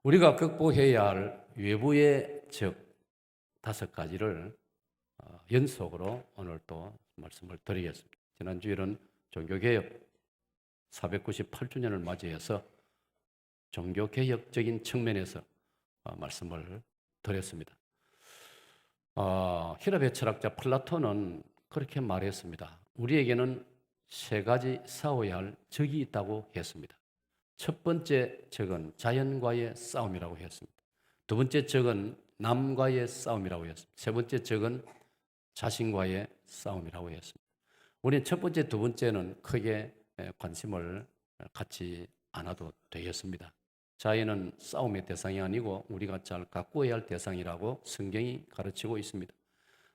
우리가 극복해야 할 외부의 적 5가지를 연속으로 오늘 또 말씀을 드리겠습니다. 지난주에는 종교개혁 498주년을 맞이해서 종교개혁적인 측면에서 말씀을 드렸습니다. 히랍의 철학자 플라톤은 그렇게 말했습니다. 우리에게는 3가지 싸워야 할 적이 있다고 했습니다. 첫 번째 적은 자연과의 싸움이라고 했습니다. 두 번째 적은 남과의 싸움이라고 했습니다. 세 번째 적은 자신과의 싸움이라고 했습니다. 우리는 첫 번째, 두 번째는 크게 관심을 갖지 않아도 되겠습니다. 자연은 싸움의 대상이 아니고 우리가 잘 가꾸어야 할 대상이라고 성경이 가르치고 있습니다.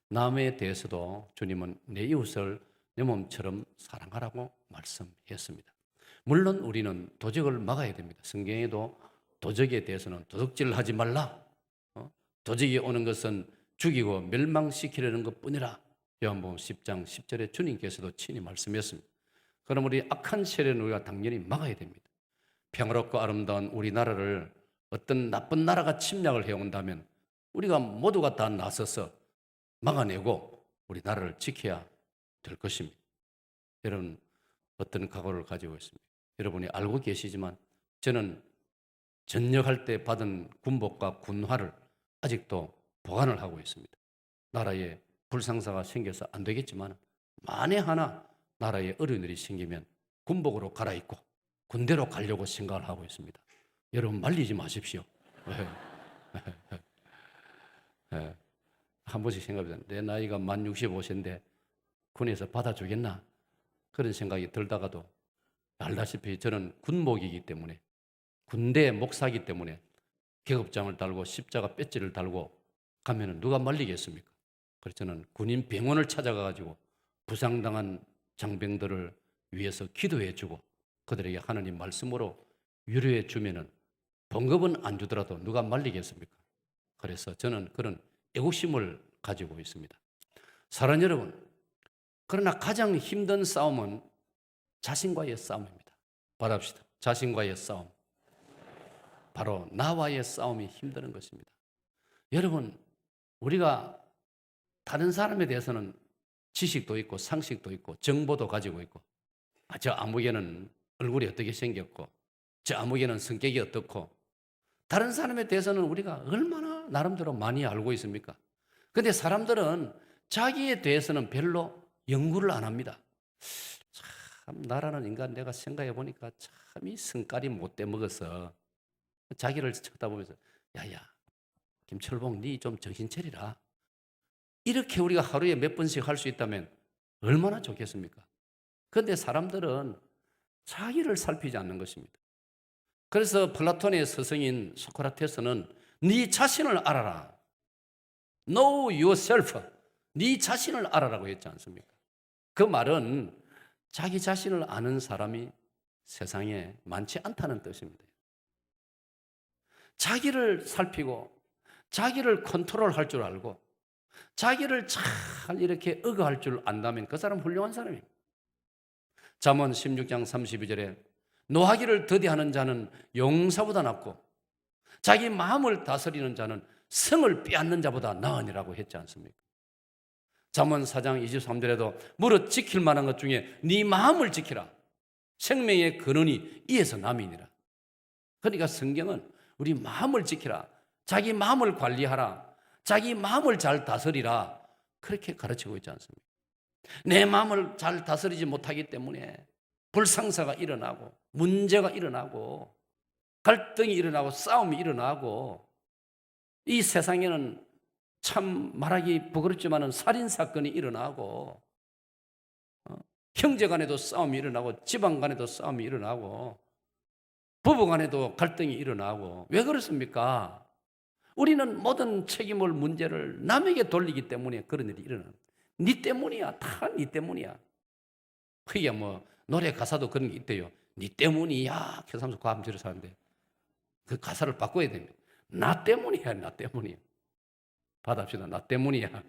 남에 대해서도 주님은 내 이웃을 내 몸처럼 사랑하라고 말씀했습니다. 물론 우리는 도적을 막아야 됩니다. 성경에도 도적에 대해서는 도둑질하지 말라. 도적이 오는 것은 죽이고 멸망시키려는 것뿐이라. 요한복음 10장 10절에 주님께서도 친히 말씀했습니다. 그럼 우리 악한 세력은 우리가 당연히 막아야 됩니다. 평화롭고 아름다운 우리나라를 어떤 나쁜 나라가 침략을 해온다면 우리가 모두가 다 나서서 막아내고 우리나라를 지켜야 될 것입니다. 여러분 어떤 각오를 가지고 있습니다. 여러분이 알고 계시지만 저는 전역할 때 받은 군복과 군화를 아직도 보관을 하고 있습니다. 나라에 불상사가 생겨서 안 되겠지만 만에 하나 나라에 어려운 일이 생기면 군복으로 갈아입고 군대로 가려고 생각을 하고 있습니다. 여러분 말리지 마십시오. 한 번씩 생각해보세요. 내 나이가 만 65세인데 군에서 받아주겠나? 그런 생각이 들다가도 알다시피 저는 군목이기 때문에 군대 목사이기 때문에 계급장을 달고 십자가 배지를 달고 가면은 누가 말리겠습니까? 그래서 저는 군인 병원을 찾아가가지고 부상당한 장병들을 위해서 기도해주고 그들에게 하나님 말씀으로 위로해 주면은 봉급은 안 주더라도 누가 말리겠습니까? 그래서 저는 그런 애국심을 가지고 있습니다. 사랑하는 여러분, 그러나 가장 힘든 싸움은 자신과의 싸움입니다. 바랍시다. 자신과의 싸움. 바로 나와의 싸움이 힘든 것입니다. 여러분, 우리가 다른 사람에 대해서는 지식도 있고 상식도 있고 정보도 가지고 있고 저 아무개는 얼굴이 어떻게 생겼고 저 아무개는 성격이 어떻고 다른 사람에 대해서는 우리가 얼마나 나름대로 많이 알고 있습니까? 그런데 사람들은 자기에 대해서는 별로 연구를 안 합니다. 참 나라는 인간 내가 생각해 보니까 참 이 성깔이 못돼 먹어서 자기를 쳐다보면서 야야 김철봉 니 좀 정신 차리라. 이렇게 우리가 하루에 몇 번씩 할 수 있다면 얼마나 좋겠습니까? 그런데 사람들은 자기를 살피지 않는 것입니다. 그래서 플라톤의 스승인 소크라테스는 네 자신을 알아라. Know yourself. 네 자신을 알아라고 했지 않습니까? 그 말은 자기 자신을 아는 사람이 세상에 많지 않다는 뜻입니다. 자기를 살피고 자기를 컨트롤할 줄 알고 자기를 잘 이렇게 억어할 줄 안다면 그 사람 훌륭한 사람입니다. 잠언 16장 32절에 노하기를 더디하는 자는 용사보다 낫고 자기 마음을 다스리는 자는 성을 빼앗는 자보다 나으니라고 했지 않습니까? 잠언 4장 23절에도 무릇 지킬 만한 것 중에 네 마음을 지키라. 생명의 근원이 이에서 남이니라. 그러니까 성경은 우리 마음을 지키라. 자기 마음을 관리하라. 자기 마음을 잘 다스리라. 그렇게 가르치고 있지 않습니까? 내 마음을 잘 다스리지 못하기 때문에 불상사가 일어나고 문제가 일어나고 갈등이 일어나고 싸움이 일어나고 이 세상에는 참 말하기 부끄럽지만 살인사건이 일어나고 형제간에도 싸움이 일어나고 집안간에도 싸움이 일어나고 부부간에도 갈등이 일어나고 왜 그렇습니까? 우리는 모든 책임을 문제를 남에게 돌리기 때문에 그런 일이 일어나는 거예요. 네 때문이야. 다 네 때문이야. 그게 뭐 노래 가사도 그런 게 있대요. 네 때문이야. 교삼수 과음지를 사는데 그 가사를 바꿔야 됩니다. 나 때문이야. 나 때문이야. 받아합시다. 나 때문이야.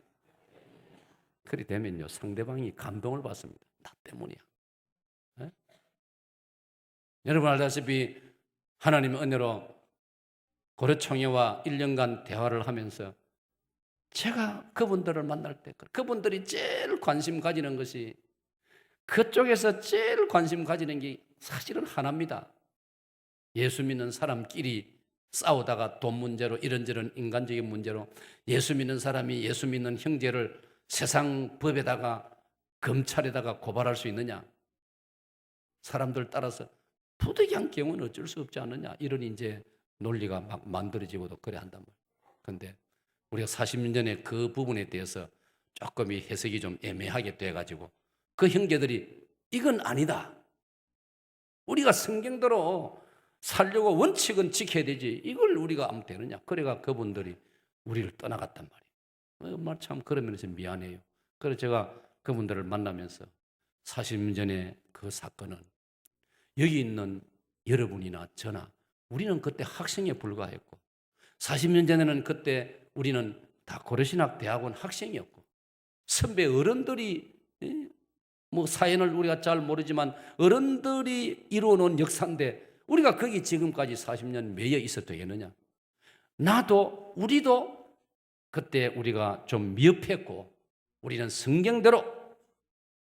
그리 되면요 상대방이 감동을 받습니다. 나 때문이야. 네? 여러분 알다시피 하나님의 은혜로 고려총회와 1년간 대화를 하면서 제가 그분들을 만날 때 그분들이 제일 관심 가지는 것이, 그쪽에서 제일 관심 가지는 게 사실은 하나입니다. 예수 믿는 사람끼리 싸우다가 돈 문제로 이런저런 인간적인 문제로 예수 믿는 사람이 예수 믿는 형제를 세상 법에다가 검찰에다가 고발할 수 있느냐? 사람들 따라서 부득이한 경우는 어쩔 수 없지 않느냐? 이런 이제 논리가 막 만들어지고도 그래 한단 말이에요. 그런데 우리가 40년 전에 그 부분에 대해서 조금 이 해석이 좀 애매하게 돼가지고 그 형제들이 이건 아니다. 우리가 성경대로 살려고 원칙은 지켜야 되지. 이걸 우리가 아무 되느냐. 그래가 그분들이 우리를 떠나갔단 말이에요. 정말 참 그런 면에서 미안해요. 그래서 제가 그분들을 만나면서 40년 전에 그 사건은 여기 있는 여러분이나 저나 우리는 그때 학생에 불과했고 40년 전에는 그때 우리는 다 고려신학 대학원 학생이었고 선배 어른들이 뭐 사연을 우리가 잘 모르지만 어른들이 이루어놓은 역사인데 우리가 거기 지금까지 40년 매여 있어도 되겠느냐? 나도 우리도 그때 우리가 좀 미흡했고 우리는 성경대로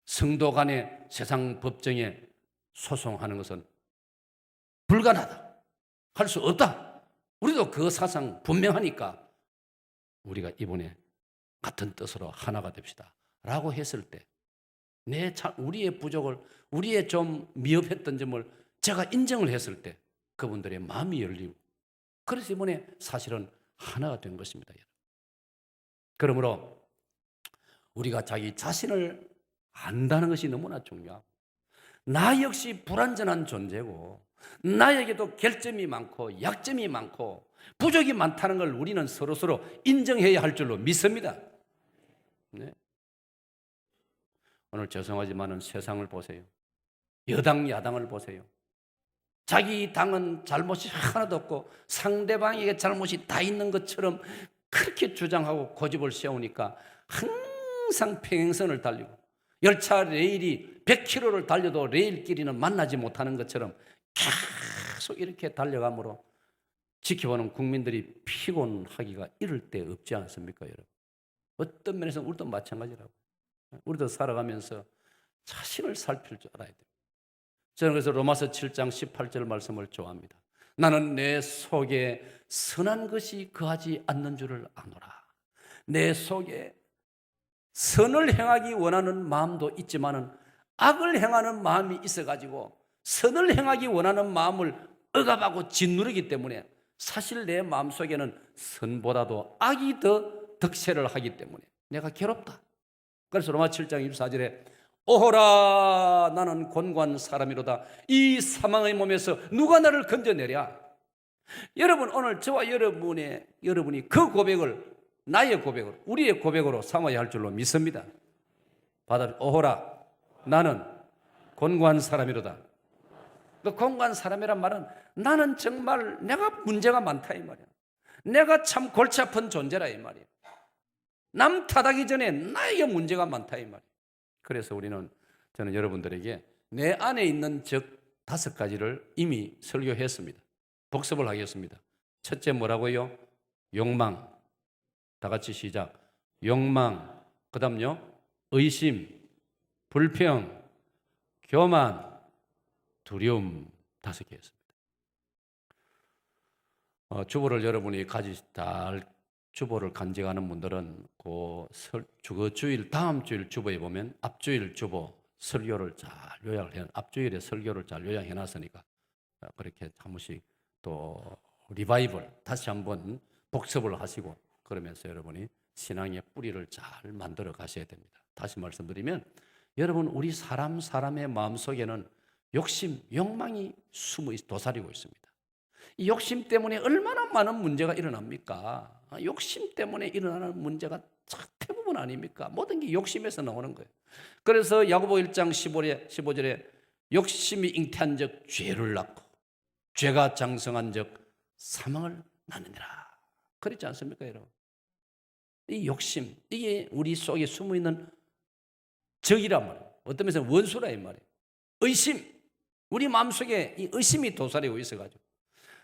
성도 간의 세상 법정에 소송하는 것은 불가능하다. 할 수 없다. 우리도 그 사상 분명하니까 우리가 이번에 같은 뜻으로 하나가 됩시다. 라고 했을 때 우리의 부족을, 우리의 좀 미흡했던 점을 제가 인정을 했을 때 그분들의 마음이 열리고 그래서 이번에 사실은 하나가 된 것입니다. 그러므로 우리가 자기 자신을 안다는 것이 너무나 중요하고 나 역시 불완전한 존재고 나에게도 결점이 많고 약점이 많고 부족이 많다는 걸 우리는 서로서로 인정해야 할 줄로 믿습니다. 네. 오늘 죄송하지만 세상을 보세요. 여당 야당을 보세요. 자기 당은 잘못이 하나도 없고 상대방에게 잘못이 다 있는 것처럼 그렇게 주장하고 고집을 세우니까 항상 평행선을 달리고 열차 레일이 100km를 달려도 레일끼리는 만나지 못하는 것처럼 계속 이렇게 달려가므로 지켜보는 국민들이 피곤하기가 이를 데 없지 않습니까, 여러분? 어떤 면에서 우리도 마찬가지라고. 우리도 살아가면서 자신을 살필 줄 알아야 돼요. 저는 그래서 로마서 7장 18절 말씀을 좋아합니다. 나는 내 속에 선한 것이 거하지 않는 줄을 아노라. 내 속에 선을 행하기 원하는 마음도 있지만은 악을 행하는 마음이 있어가지고 선을 행하기 원하는 마음을 억압하고 짓누르기 때문에 사실 내 마음속에는 선보다도 악이 더 득세를 하기 때문에 내가 괴롭다. 그래서 로마 7장 24절에 오호라 나는 곤고한 사람이로다. 이 사망의 몸에서 누가 나를 건져내랴. 여러분 오늘 저와 여러분이 그 고백을 나의 고백으로 우리의 고백으로 삼아야 할 줄로 믿습니다. 오호라 나는 곤고한 사람이로다. 그 곤고한 사람이란 말은 나는 정말 내가 문제가 많다 이 말이야. 내가 참 골치 아픈 존재라 이 말이야. 남 탓하기 전에 나에게 문제가 많다 이 말이야. 그래서 저는 여러분들에게 내 안에 있는 적 5가지를 이미 설교했습니다. 복습을 하겠습니다. 첫째 뭐라고요? 욕망. 다 같이 시작. 욕망. 그 다음요. 의심, 불평, 교만, 두려움 5개 했습니다. 주보를 여러분이 주보를 간직하는 분들은 그 주일, 다음 주일 주보에 보면 앞주일 주보 설교를 잘 앞주일에 설교를 잘 요약해 놨으니까 그렇게 한 번씩 또 리바이벌 다시 한번 복습을 하시고 그러면서 여러분이 신앙의 뿌리를 잘 만들어 가셔야 됩니다. 다시 말씀드리면 여러분 우리 사람의 마음속에는 욕심, 욕망이 도사리고 있습니다. 이 욕심 때문에 얼마나 많은 문제가 일어납니까? 욕심 때문에 일어나는 문제가 대부분 아닙니까? 모든 게 욕심에서 나오는 거예요. 그래서 야고보 1장 15절에 욕심이 잉태한 적 죄를 낳고 죄가 장성한 적 사망을 낳느니라. 그렇지 않습니까, 여러분? 이 욕심, 이게 우리 속에 숨어있는 적이란 말이에요. 어떤 면에서 원수라 이 말이에요. 의심, 우리 마음속에 이 의심이 도사리고 있어가지고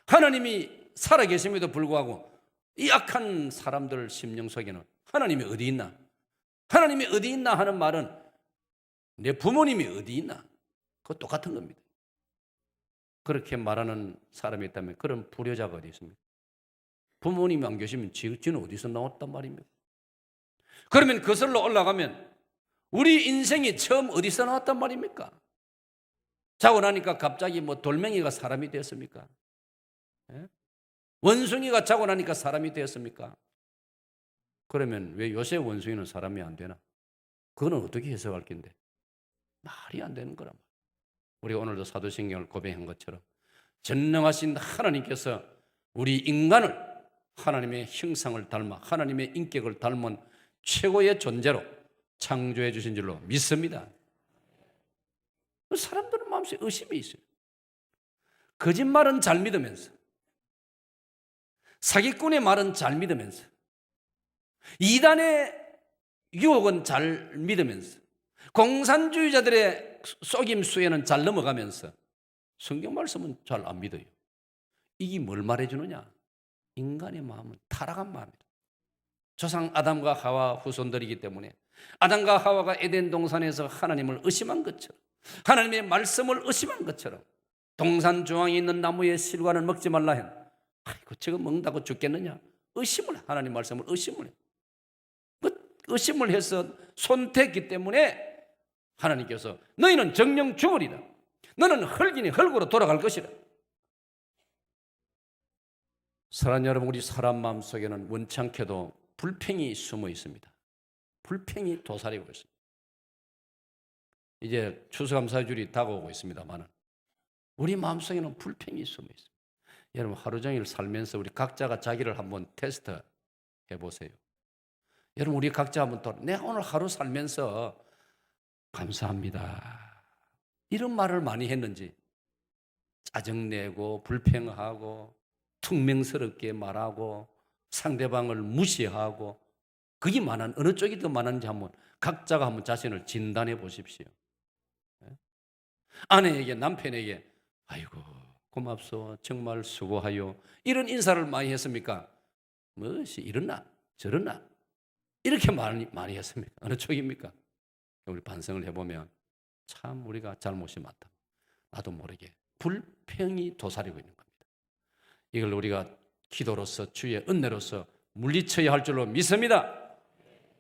하나님이 살아계심에도 불구하고 이 악한 사람들 심령 속에는 하나님이 어디 있나? 하나님이 어디 있나 하는 말은 내 부모님이 어디 있나? 그거 똑같은 겁니다. 그렇게 말하는 사람이 있다면 그런 불효자가 어디 있습니까? 부모님이 안 계시면 지는 어디서 나왔단 말입니까? 그러면 거슬러 올라가면 우리 인생이 처음 어디서 나왔단 말입니까? 자고 나니까 갑자기 뭐 돌멩이가 사람이 되었습니까? 예? 원숭이가 자고 나니까 사람이 되었습니까? 그러면 왜 요새 원숭이는 사람이 안 되나? 그거는 어떻게 해석할 건데? 말이 안 되는 거란 말이에요. 우리가 오늘도 사도신경을 고백한 것처럼 전능하신 하나님께서 우리 인간을 하나님의 형상을 닮아 하나님의 인격을 닮은 최고의 존재로 창조해 주신 줄로 믿습니다. 사람들은 마음속에 의심이 있어요. 거짓말은 잘 믿으면서, 사기꾼의 말은 잘 믿으면서, 이단의 유혹은 잘 믿으면서, 공산주의자들의 속임수에는 잘 넘어가면서 성경 말씀은 잘 안 믿어요. 이게 뭘 말해주느냐? 인간의 마음은 타락한 마음이다. 조상 아담과 하와 후손들이기 때문에 아담과 하와가 에덴 동산에서 하나님을 의심한 것처럼, 하나님의 말씀을 의심한 것처럼, 동산 중앙에 있는 나무의 실과는 먹지 말라 했. 아이고 저거 먹는다고 죽겠느냐? 하나님 말씀을 의심을 해. 의심을 해서 손댔기 때문에 하나님께서 너희는 정령 죽으리라. 너는 흙이니 흙으로 돌아갈 것이라. 사랑하는 여러분, 우리 사람 마음속에는 원찮게도 불평이 숨어 있습니다. 불평이 도사리고 있습니다. 이제 추수감사주일이 다가오고 있습니다만 우리 마음속에는 불평이 숨어 있습니다. 여러분, 하루 종일 살면서 우리 각자가 자기를 한번 테스트 해보세요. 여러분, 우리 각자 한번 또 내가 오늘 하루 살면서 감사합니다 이런 말을 많이 했는지, 짜증내고 불평하고 퉁명스럽게 말하고 상대방을 무시하고, 그게 어느 쪽이 더 많은지 한번 각자가 한번 자신을 진단해 보십시오. 아내에게, 남편에게 아이고 고맙소, 정말 수고하요, 이런 인사를 많이 했습니까? 무엇이 이러나 저러나 이렇게 많이 했습니까? 어느 쪽입니까? 우리 반성을 해보면 참 우리가 잘못이 많다. 나도 모르게 불평이 도사리고 있는 겁니다. 이걸 우리가 기도로서 주의 은혜로서 물리쳐야 할 줄로 믿습니다.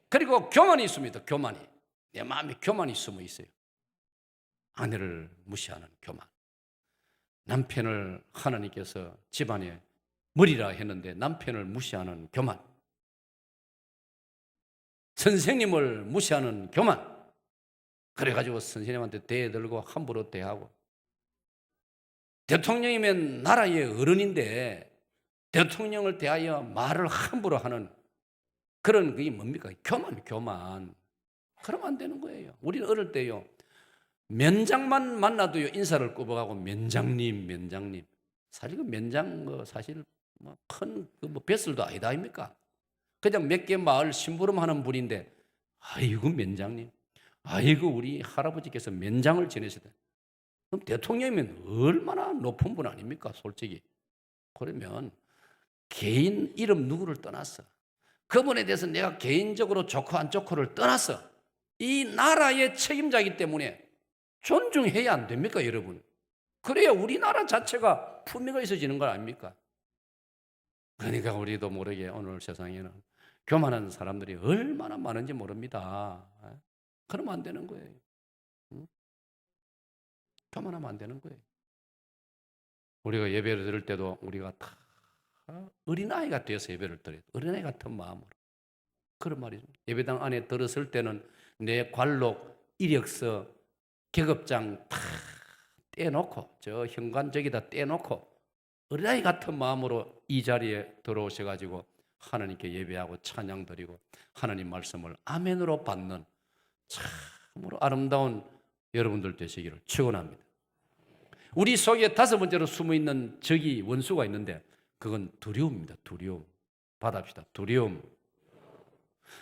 그리고 교만이 있습니다. 교만이. 내 마음에 교만이 숨어 있어요. 아내를 무시하는 교만. 남편을 하나님께서 집안에 머리라 했는데 남편을 무시하는 교만. 선생님을 무시하는 교만. 그래가지고 선생님한테 대들고 함부로 대하고, 대통령이면 나라의 어른인데 대통령을 대하여 말을 함부로 하는 그런 그게 뭡니까? 교만. 그러면 안 되는 거예요. 우리는 어릴 때요, 면장만 만나도요 인사를 꼽아가고 면장님. 사실 그 면장 사실 큰 뱃슬도 아니다 아닙니까? 그냥 몇 개 마을 심부름하는 분인데 아이고 면장님, 아이고 우리 할아버지께서 면장을 지내시다. 그럼 대통령이면 얼마나 높은 분 아닙니까? 솔직히. 그러면 개인 이름 누구를 떠났어, 그분에 대해서 내가 개인적으로 좋고 안 좋고를 떠났어, 이 나라의 책임자이기 때문에 존중해야 안 됩니까, 여러분? 그래야 우리나라 자체가 품위가 있어지는 거 아닙니까? 그러니까 우리도 모르게 오늘 세상에는 교만한 사람들이 얼마나 많은지 모릅니다. 그러면 안 되는 거예요. 교만하면 안 되는 거예요. 우리가 예배를 드릴 때도 우리가 다 어린아이가 되어서 예배를 드려요. 어린아이 같은 마음으로. 그런 말이죠. 예배당 안에 들었을 때는 내 관록, 이력서, 계급장 다 떼놓고, 저 현관 저기다 떼놓고 어린아이 같은 마음으로 이 자리에 들어오셔가지고 하나님께 예배하고 찬양 드리고 하나님 말씀을 아멘으로 받는 참으로 아름다운 여러분들 되시기를 축원합니다. 우리 속에 다섯 번째로 숨어있는 적이, 원수가 있는데 그건 두려움입니다. 두려움. 받아봅시다. 두려움.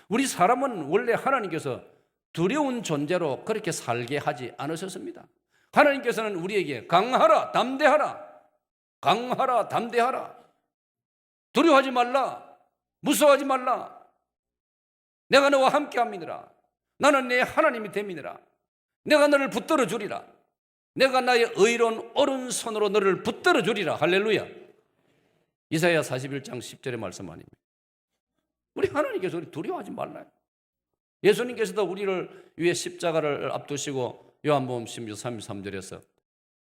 우리 사람은 원래 하나님께서 두려운 존재로 그렇게 살게 하지 않으셨습니다. 하나님께서는 우리에게 강하라, 담대하라. 두려워하지 말라. 무서워하지 말라. 내가 너와 함께 합니다라. 나는 내 하나님이 됨이니라. 내가 너를 붙들어 주리라. 내가 나의 의로운 오른손으로 너를 붙들어 주리라. 할렐루야. 이사야 41장 10절의 말씀 아닙니까? 우리 하나님께서 우리 두려워하지 말라. 예수님께서도 우리를 위해 십자가를 앞두시고 요한복음 16장 33절에서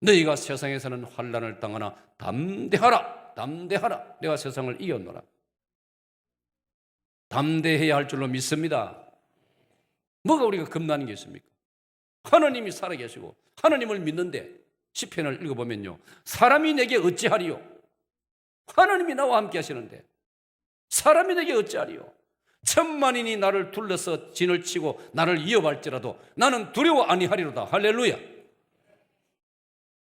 너희가 세상에서는 환난을 당하나 담대하라. 담대하라. 내가 세상을 이겼노라. 담대해야 할 줄로 믿습니다. 뭐가 우리가 겁나는 게 있습니까? 하나님이 살아계시고 하나님을 믿는데 시편을 읽어보면요, 사람이 내게 어찌하리요? 하나님이 나와 함께 하시는데 사람이 내게 어찌하리요? 천만인이 나를 둘러서 진을 치고 나를 이어갈지라도 나는 두려워 아니하리로다. 할렐루야.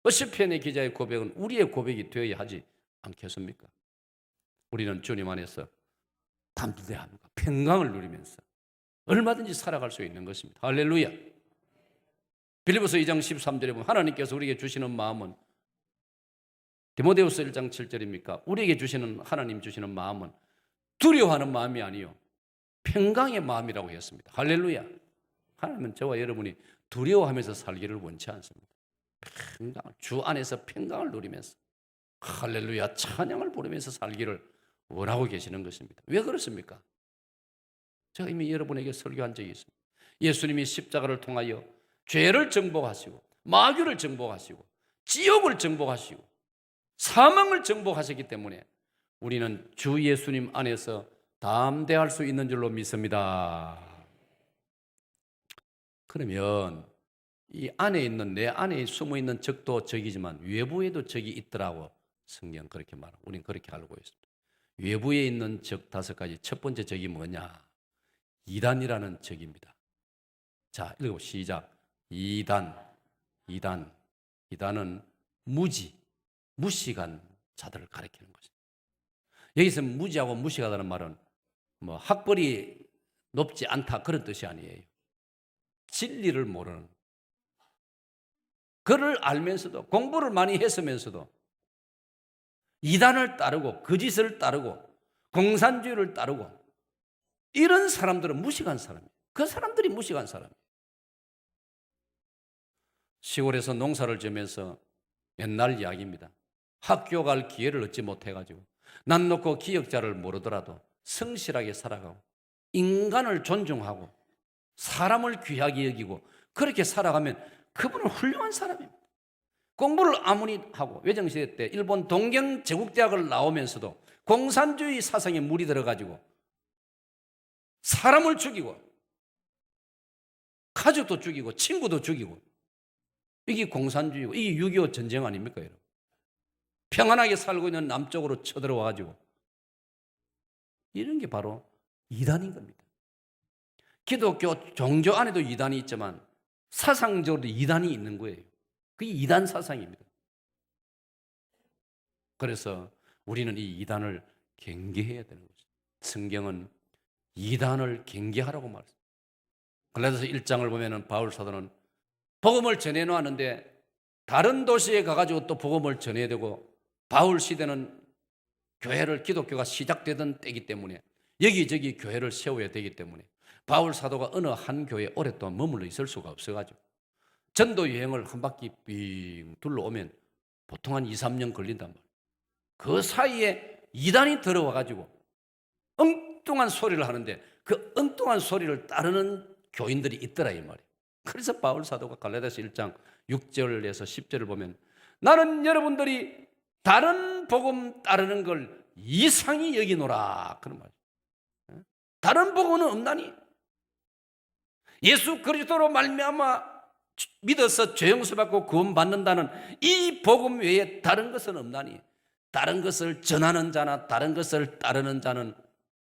시편의 기자의 고백은 우리의 고백이 되어야 하지 않겠습니까? 우리는 주님 안에서 담대함과 평강을 누리면서 얼마든지 살아갈 수 있는 것입니다. 할렐루야. 빌립보서 2장 13절에 보면 하나님께서 우리에게 주시는 마음은, 디모데후서 1장 7절입니까? 우리에게 주시는, 하나님 주시는 마음은 두려워하는 마음이 아니요 평강의 마음이라고 했습니다. 할렐루야. 하나님은 저와 여러분이 두려워하면서 살기를 원치 않습니다. 평강, 주 안에서 평강을 누리면서 할렐루야 찬양을 부르면서 살기를 원하고 계시는 것입니다. 왜 그렇습니까? 제가 이미 여러분에게 설교한 적이 있습니다. 예수님이 십자가를 통하여 죄를 정복하시고 마귀를 정복하시고 지옥을 정복하시고 사망을 정복하셨기 때문에 우리는 주 예수님 안에서 담대할 수 있는 줄로 믿습니다. 그러면 이 안에 있는, 내 안에 숨어 있는 적도 적이지만 외부에도 적이 있더라고 성경 그렇게 말하고 우리는 그렇게 알고 있습니다. 외부에 있는 적 5가지. 첫 번째 적이 뭐냐? 이단이라는 적입니다. 자, 읽어 시작. 이단은 무식한 자들을 가리키는 것입니다. 여기서 무지하고 무식하다는 말은 뭐 학벌이 높지 않다 그런 뜻이 아니에요. 진리를 모르는, 그를 알면서도 공부를 많이 했으면서도 이단을 따르고 거짓을 따르고 공산주의를 따르고 이런 사람들은 무식한 사람이에요. 그 사람들이 무식한 사람이에요. 시골에서 농사를 지으면서 옛날 이야기입니다. 학교 갈 기회를 얻지 못해가지고 난 놓고 기역자를 모르더라도 성실하게 살아가고 인간을 존중하고 사람을 귀하게 여기고 그렇게 살아가면 그분은 훌륭한 사람입니다. 공부를 아무리 하고 외정시대 때 일본 동경 제국대학을 나오면서도 공산주의 사상에 물이 들어가지고 사람을 죽이고 가족도 죽이고 친구도 죽이고, 이게 공산주의고 이게 6.25 전쟁 아닙니까 여러분? 평안하게 살고 있는 남쪽으로 쳐들어와가지고 이런 게 바로 이단인 겁니다. 기독교 종교 안에도 이단이 있지만 사상적으로도 이단이 있는 거예요. 그게 이단 사상입니다. 그래서 우리는 이 이단을 경계해야 되는 거죠. 성경은 이단을 경계하라고 말했습니다. 갈라디아서 1장을 보면은 바울 사도는 복음을 전해놓았는데 다른 도시에 가가지고 또 복음을 전해야 되고, 바울 시대는 교회를, 기독교가 시작되던 때이기 때문에 여기저기 교회를 세워야 되기 때문에 바울 사도가 어느 한 교회에 오랫동안 머물러 있을 수가 없어가지고 전도 여행을 한 바퀴 빙 둘러오면 보통 한 2, 3년 걸린단 말이에요. 그 사이에 이단이 들어와가지고 엉뚱한 소리를 하는데 그 엉뚱한 소리를 따르는 교인들이 있더라 이 말이에요. 그래서 바울 사도가 갈라디아서 1장 6절에서 10절을 보면 나는 여러분들이 다른 복음 따르는 걸 이상히 여기노라 그런 말이에요. 다른 복음은 없나니? 예수 그리스도로 말미암아 믿어서 죄 용서받고 구원받는다는 이 복음 외에 다른 것은 없나니? 다른 것을 전하는 자나 다른 것을 따르는 자는,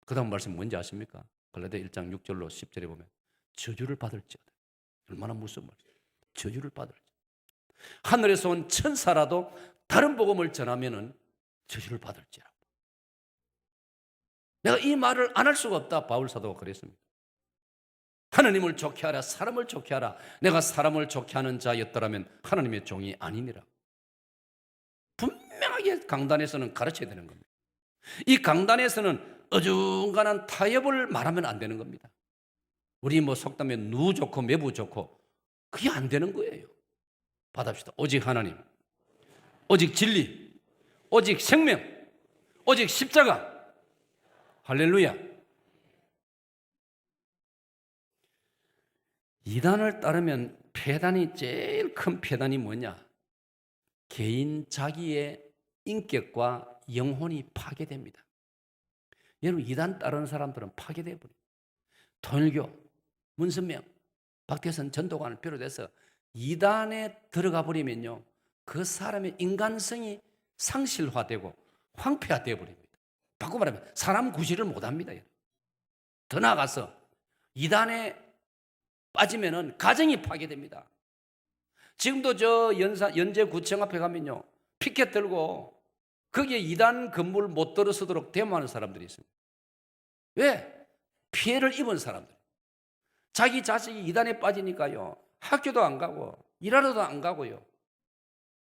그 다음 말씀 뭔지 아십니까? 갈라디아 1장 6절로 10절에 보면 저주를 받을지어다. 얼마나 무서운 말이에요. 저주를 받을지. 하늘에서 온 천사라도 다른 복음을 전하면은 저주를 받을지라고. 내가 이 말을 안 할 수가 없다. 바울 사도가 그랬습니다. 하나님을 좋게 하라, 사람을 좋게 하라. 내가 사람을 좋게 하는 자였더라면 하나님의 종이 아니니라. 분명하게 강단에서는 가르쳐야 되는 겁니다. 이 강단에서는 어중간한 타협을 말하면 안 되는 겁니다. 우리 뭐 속담에 누 좋고 매부 좋고 그게 안 되는 거예요. 받합시다. 오직 하나님, 오직 진리, 오직 생명, 오직 십자가. 할렐루야. 이단을 따르면 폐단이 제일 큰 폐단이 뭐냐? 개인 자기의 인격과 영혼이 파괴됩니다. 여러분, 이단 따르는 사람들은 파괴돼 버려요. 통일교, 문선명, 박태선 전도관을 비롯해서 이단에 들어가 버리면요, 그 사람의 인간성이 상실화되고 황폐화되어 버립니다. 바꿔 말하면 사람 구실을 못합니다. 더 나아가서 이단에 빠지면은 가정이 파괴됩니다. 지금도 저 연제구청 앞에 가면요, 피켓 들고 거기에 이단 건물 못 들어서도록 데모하는 사람들이 있습니다. 왜? 피해를 입은 사람들. 자기 자식이 이단에 빠지니까요, 학교도 안 가고 일하러도 안 가고요,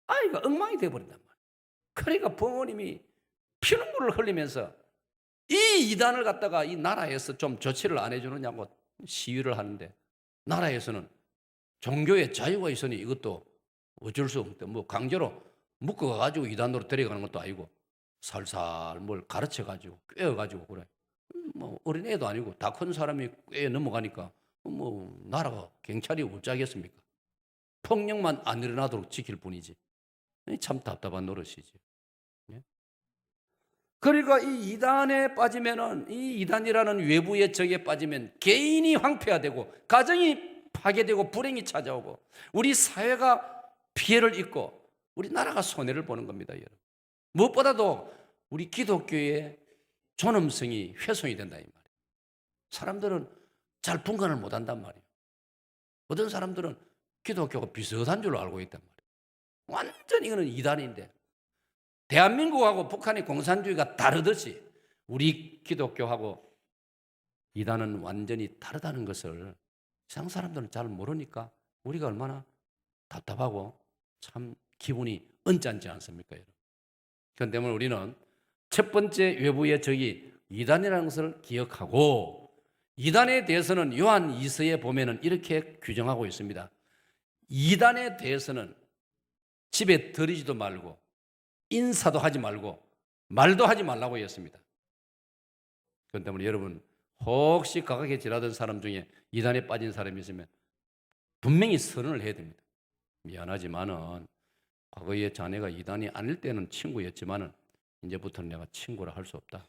아이가 엉망이 되어버린단 말이에요. 그러니까 부모님이 피눈물을 흘리면서 이 이단을 갖다가 이 나라에서 좀 조치를 안 해주느냐고 시위를 하는데, 나라에서는 종교의 자유가 있으니 이것도 어쩔 수 없는데 뭐 강제로 묶어가지고 이단으로 데려가는 것도 아니고 살살 뭘 가르쳐가지고 꿰어가지고 그래. 뭐 어린애도 아니고 다 큰 사람이 꽤 넘어가니까 뭐 나라가 경찰이 어쩌겠습니까? 폭력만 안 일어나도록 지킬 뿐이지. 참 답답한 노릇이지. 예? 그러니까 이 이단에 빠지면은, 이 이단이라는 외부의 적에 빠지면 개인이 황폐화되고 가정이 파괴되고 불행이 찾아오고 우리 사회가 피해를 입고 우리 나라가 손해를 보는 겁니다, 여러분. 무엇보다도 우리 기독교의 존엄성이 훼손이 된다 이 말이에요. 사람들은 잘 분간을 못한단 말이에요. 어떤 사람들은 기독교가 비슷한 줄로 알고 있단 말이에요. 완전 이거는 이단인데, 대한민국하고 북한의 공산주의가 다르듯이 우리 기독교하고 이단은 완전히 다르다는 것을 세상 사람들은 잘 모르니까 우리가 얼마나 답답하고 참 기분이 언짢지 않습니까, 여러분? 그렇기 때문에 우리는 첫 번째 외부의 적이 이단이라는 것을 기억하고, 이단에 대해서는 요한 2서에 보면은 이렇게 규정하고 있습니다. 이단에 대해서는 집에 들이지도 말고 인사도 하지 말고 말도 하지 말라고 했습니다. 그렇기 때문에 여러분, 혹시 각각에 지나던 사람 중에 이단에 빠진 사람이 있으면 분명히 선언을 해야 됩니다. 미안하지만은 과거에 자네가 이단이 아닐 때는 친구였지만은 이제부터는 내가 친구라 할 수 없다.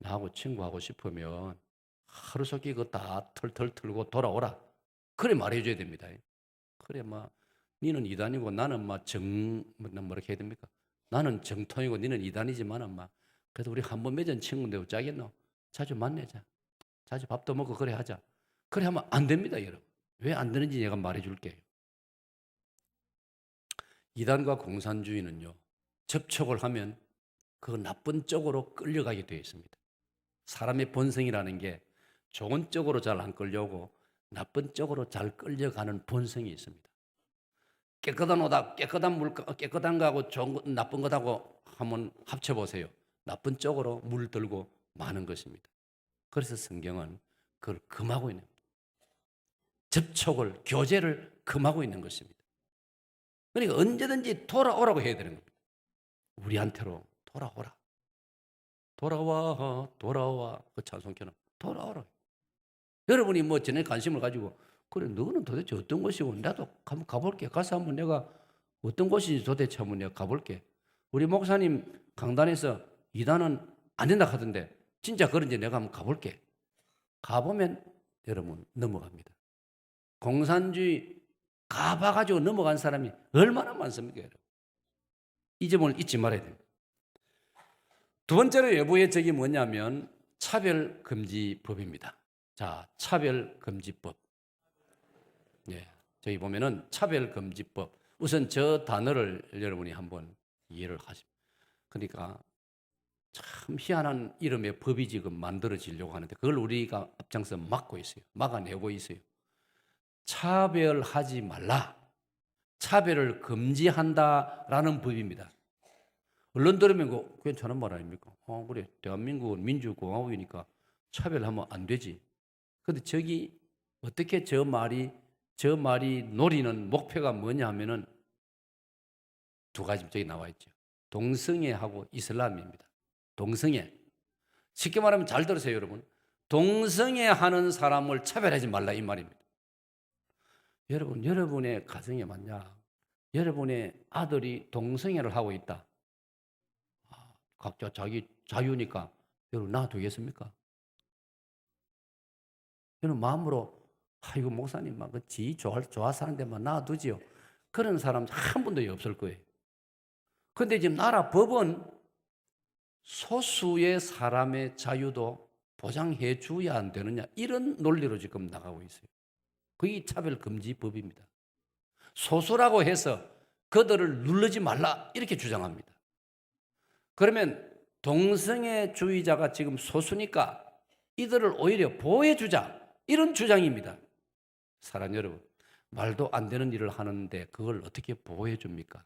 나하고 친구하고 싶으면 하루속히 그거 다 털털 털고 돌아오라. 그래 말해줘야 됩니다. 그래 니는 이단이고 나는 뭐렇게 해야 됩니까? 나는 정통이고 니는 이단이지만은 그래도 우리 한 번 맺은 친구인데 어쩌겠노? 자주 만나자. 자주 밥도 먹고 그래 하자. 그래 하면 안 됩니다, 여러분. 왜 안 되는지 내가 말해줄게요. 이단과 공산주의는요, 접촉을 하면 그 나쁜 쪽으로 끌려가게 되어 있습니다. 사람의 본성이라는 게 좋은 쪽으로 잘 안 끌려오고 나쁜 쪽으로 잘 끌려가는 본성이 있습니다. 깨끗한 옷하고 깨끗한 물, 깨끗한 거하고 좋은 거, 나쁜 것하고 한번 합쳐보세요. 나쁜 쪽으로 물들고 마는 것입니다. 그래서 성경은 그걸 금하고 있는 겁니다. 접촉을, 교제를 금하고 있는 것입니다. 그러니까 언제든지 돌아오라고 해야 되는 겁니다. 우리한테로 돌아오라. 돌아와, 돌아와. 그 찬송처럼 돌아오라. 여러분이 뭐 전에 관심을 가지고, 그래, 너는 도대체 어떤 곳이고, 나도 한번 가볼게. 가서 한번 내가 어떤 곳인지 도대체 한번 내가 가볼게. 우리 목사님 강단에서 이단은 안 된다 하던데, 진짜 그런지 내가 한번 가볼게. 가보면 여러분 넘어갑니다. 공산주의 가봐가지고 넘어간 사람이 얼마나 많습니까, 여러분? 이 점을 잊지 말아야 됩니다. 두 번째로 외부의 적이 뭐냐면 차별금지법입니다. 자, 차별금지법. 예, 저기 보면은 차별금지법. 우선 저 단어를 여러분이 한번 이해를 하십시오. 그러니까 참 희한한 이름의 법이 지금 만들어지려고 하는데 그걸 우리가 앞장서 막고 있어요. 막아내고 있어요. 차별하지 말라. 차별을 금지한다라는 법입니다. 언론 들으면 그 괜찮은 말 아닙니까? 그래. 대한민국은 민주공화국이니까 차별하면 안 되지. 근데 저기 어떻게 저 말이 노리는 목표가 뭐냐 하면은 두 가지 저기 나와 있죠. 동성애하고 이슬람입니다. 동성애. 쉽게 말하면 잘 들으세요, 여러분. 동성애 하는 사람을 차별하지 말라 이 말입니다. 여러분, 여러분의 가정에 맞냐? 여러분의 아들이 동성애를 하고 있다. 각자 자기 자유니까 여러분 놔두겠습니까? 여러분 마음으로 이거 목사님 막 지 좋아서 하는 데만 놔두지요. 그런 사람 한 분도 없을 거예요. 그런데 지금 나라 법은 소수의 사람의 자유도 보장해 줘야 안 되느냐 이런 논리로 지금 나가고 있어요. 그게 차별금지법입니다. 소수라고 해서 그들을 누르지 말라 이렇게 주장합니다. 그러면 동성애주의자가 지금 소수니까 이들을 오히려 보호해주자 이런 주장입니다. 사랑 여러분, 말도 안 되는 일을 하는데 그걸 어떻게 보호해 줍니까?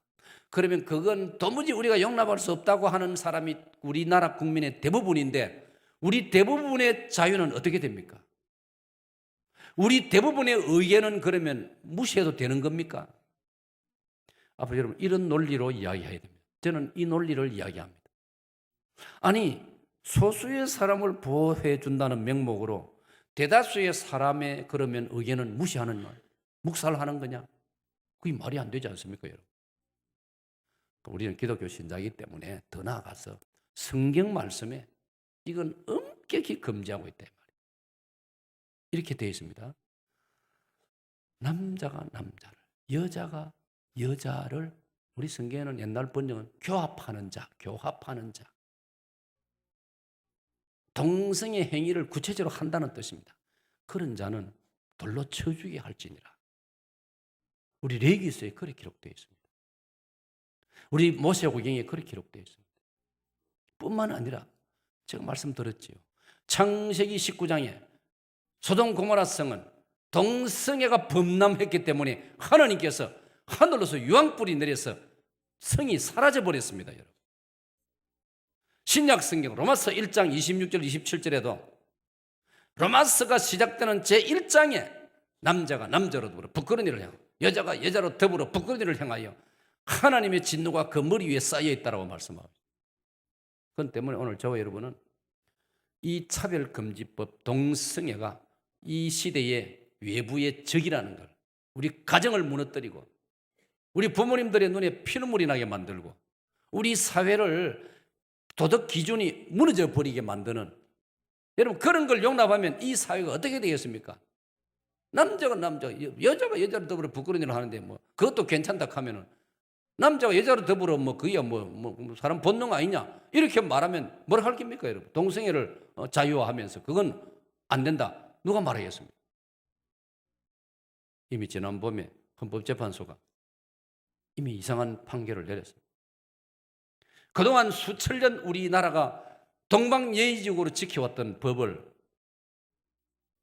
그러면 그건 도무지 우리가 용납할 수 없다고 하는 사람이 우리나라 국민의 대부분인데 우리 대부분의 자유는 어떻게 됩니까? 우리 대부분의 의견은 그러면 무시해도 되는 겁니까? 앞으로 여러분 이런 논리로 이야기해야 됩니다. 저는 이 논리를 이야기합니다. 아니 소수의 사람을 보호해 준다는 명목으로 대다수의 사람의 그러면 의견은 무시하는 말, 묵살하는 거냐? 그게 말이 안 되지 않습니까, 여러분? 우리는 기독교 신자이기 때문에 더 나아가서 성경 말씀에 이건 엄격히 금지하고 있다 말이에요. 이렇게 되어 있습니다. 남자가 남자를, 여자가 여자를 우리 성경에는 옛날 번역은 교합하는 자. 동성애 행위를 구체적으로 한다는 뜻입니다. 그런 자는 돌로 쳐 죽게 할지니라. 우리 레위기서에 그렇게 기록되어 있습니다. 우리 모세오경에 그렇게 기록되어 있습니다. 뿐만 아니라 제가 말씀드렸지요. 창세기 19장에 소돔 고모라 성은 동성애가 범람했기 때문에 하나님께서 하늘로서 유황불이 내려서 성이 사라져 버렸습니다, 여러분. 신약 성경 로마서 1장 26절 27절에도 로마서가 시작되는 제1장에 남자가 남자로 더불어 부끄러니를 향하여 여자가 여자로 더불어 부끄러니를 향하여 하나님의 진노가 그 머리 위에 쌓여 있다고 말씀합니다. 그렇기 때문에 오늘 저와 여러분은 이 차별금지법 동성애가 이 시대의 외부의 적이라는 걸, 우리 가정을 무너뜨리고 우리 부모님들의 눈에 피눈물이 나게 만들고 우리 사회를 도덕 기준이 무너져 버리게 만드는, 여러분 그런 걸 용납하면 이 사회가 어떻게 되겠습니까? 남자가 남자, 여자가 여자로 더불어 부끄러운 일을 하는데 뭐 그것도 괜찮다 하면은 남자가 여자로 더불어 그야 사람 본능 아니냐 이렇게 말하면 뭘 할 겁니까, 여러분? 동성애를 자유화하면서 그건 안 된다. 누가 말하겠습니까? 이미 지난 봄에 헌법재판소가 이미 이상한 판결을 내렸습니다. 그동안 수천 년 우리나라가 동방예의적으로 지켜왔던 법을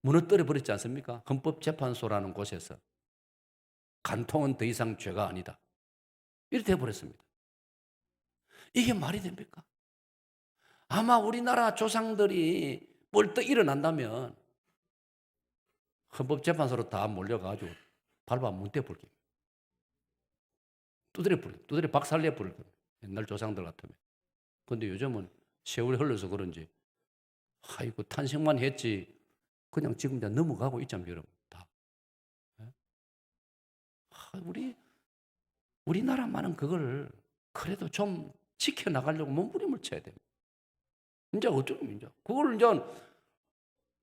무너뜨려 버렸지 않습니까? 헌법재판소라는 곳에서 간통은 더 이상 죄가 아니다. 이렇게 돼버렸습니다. 이게 말이 됩니까? 아마 우리나라 조상들이 벌떡 일어난다면 헌법재판소로 다 몰려가지고 밟아 문대 불게. 두드려 박살내 버릴 겁니다. 옛날 조상들 같으면. 그런데 요즘은 세월이 흘러서 그런지 아이고 탄생만 했지 그냥 지금 다 넘어가고 있잖아요, 여러분. 다. 우리나라만은 그걸 그래도 좀 지켜나가려고 몸부림을 쳐야 됩니다. 이제 어쩌면 이제 그걸 이제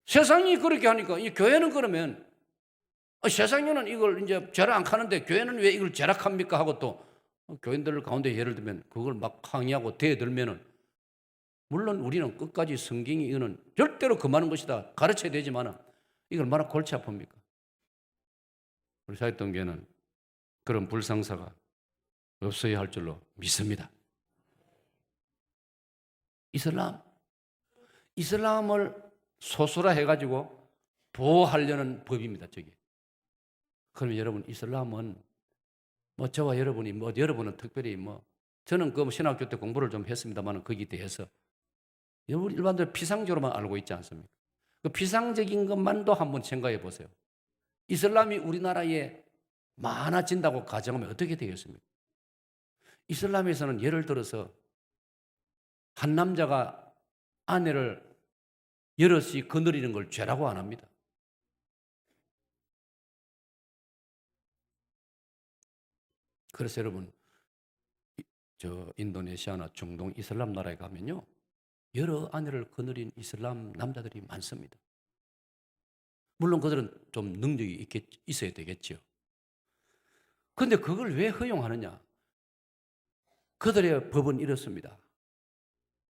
세상이 그렇게 하니까 이 교회는 그러면 세상에는 이걸 이제 죄를 안 하는데 교회는 왜 이걸 죄락합니까 하고 또 교인들 가운데 예를 들면 그걸 막 항의하고 대들면은 물론 우리는 끝까지 성경이 이거는 절대로 금하는 것이다 가르쳐야 되지만 이걸 얼마나 골치 아픕니까? 우리 사회동계는 그런 불상사가 없어야 할 줄로 믿습니다. 이슬람을 소수라 해가지고 보호하려는 법입니다, 저게. 그러면 여러분, 이슬람은 저와 여러분이 여러분은 특별히 저는 그 신학교 때 공부를 좀 했습니다만 거기에 대해서 일반적으로 피상적으로만 알고 있지 않습니까? 그 피상적인 것만도 한번 생각해 보세요. 이슬람이 우리나라에 많아진다고 가정하면 어떻게 되겠습니까? 이슬람에서는 예를 들어서 한 남자가 아내를 여럿이 거느리는 걸 죄라고 안 합니다. 그래서 여러분, 인도네시아나 중동 이슬람 나라에 가면요, 여러 아내를 거느린 이슬람 남자들이 많습니다. 물론 그들은 좀 능력이 있어야 되겠죠. 그런데 그걸 왜 허용하느냐? 그들의 법은 이렇습니다.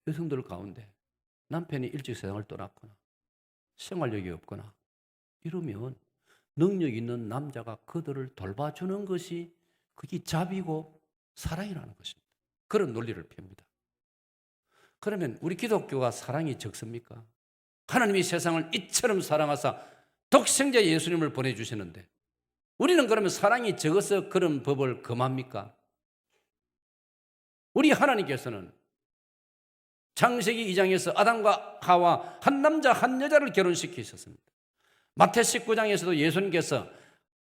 여성들 가운데 남편이 일찍 세상을 떠났거나 생활력이 없거나 이러면 능력 있는 남자가 그들을 돌봐주는 것이 그게 자비고 사랑이라는 것입니다. 그런 논리를 펴니다. 그러면 우리 기독교가 사랑이 적습니까? 하나님이 세상을 이처럼 사랑하사 독생자 예수님을 보내주시는데 우리는 그러면 사랑이 적어서 그런 법을 금합니까? 우리 하나님께서는 창세기 2장에서 아담과 하와 한 남자 한 여자를 결혼시키셨습니다. 마태 19장에서도 예수님께서